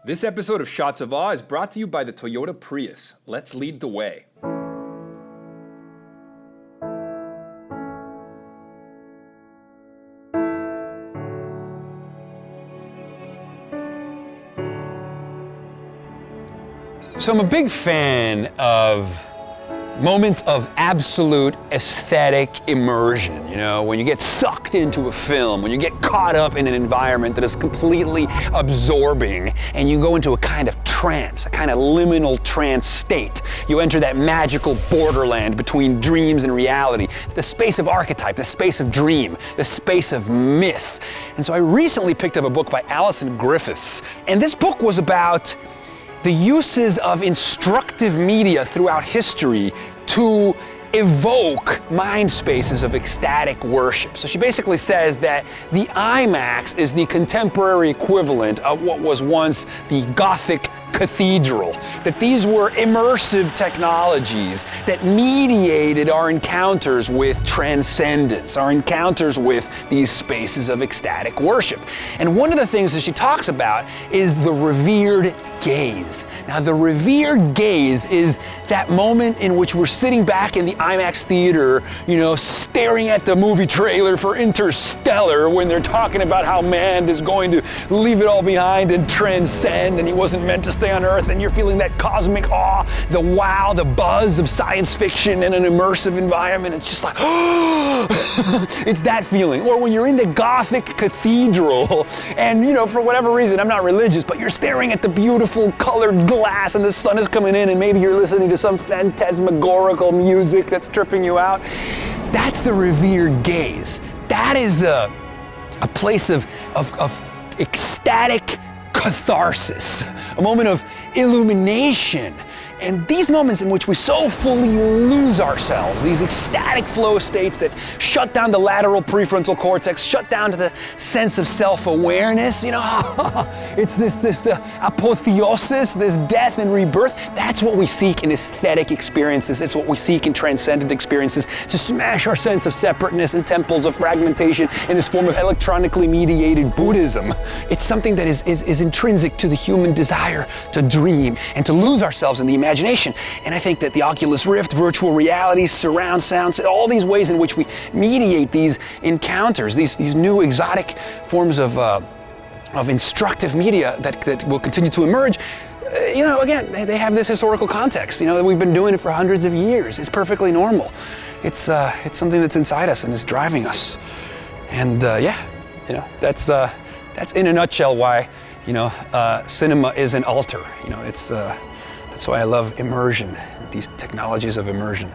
This episode of Shots of Awe is brought to you by the Toyota Prius. Let's lead the way. So I'm a big fan of moments of absolute aesthetic immersion, you know, when you get sucked into a film, when you get caught up in an environment that is completely absorbing and you go into a kind of trance, a kind of liminal trance state. You enter that magical borderland between dreams and reality, the space of archetype, the space of dream, the space of myth. And so I recently picked up a book by Alison Griffiths, and this book was about the uses of instructive media throughout history to evoke mind spaces of ecstatic worship. So she basically says that the IMAX is the contemporary equivalent of what was once the Gothic cathedral, that these were immersive technologies that mediated our encounters with transcendence, our encounters with these spaces of ecstatic worship. And one of the things that she talks about is the revered gaze. Now, the revered gaze is that moment in which we're sitting back in the IMAX theater, you know, staring at the movie trailer for Interstellar when they're talking about how man is going to leave it all behind and transcend, and he wasn't meant to stay on Earth, and you're feeling that cosmic awe, the wow, the buzz of science fiction in an immersive environment. It's just like, oh, it's that feeling. Or when you're in the Gothic cathedral, and you know, for whatever reason, I'm not religious, but you're staring at the beautiful colored glass and the sun is coming in and maybe you're listening to some phantasmagorical music that's tripping you out. That's the revered gaze. That is a place of ecstatic catharsis, a moment of illumination. And these moments in which we so fully lose ourselves, these ecstatic flow states that shut down the lateral prefrontal cortex, shut down to the sense of self-awareness, you know, it's this apotheosis, this death and rebirth. That's what we seek in aesthetic experiences. It's what we seek in transcendent experiences, to smash our sense of separateness and temples of fragmentation in this form of electronically mediated Buddhism. It's something that is intrinsic to the human desire to dream and to lose ourselves in the imagination. And I think that the Oculus Rift, virtual reality, surround sounds, all these ways in which we mediate these encounters, these new exotic forms of instructive media that will continue to emerge, you know, again, they have this historical context, you know, that we've been doing it for hundreds of years. It's perfectly normal. It's something that's inside us and is driving us. And yeah, you know, that's in a nutshell why, you know, cinema is an altar. You know, that's why I love immersion, these technologies of immersion.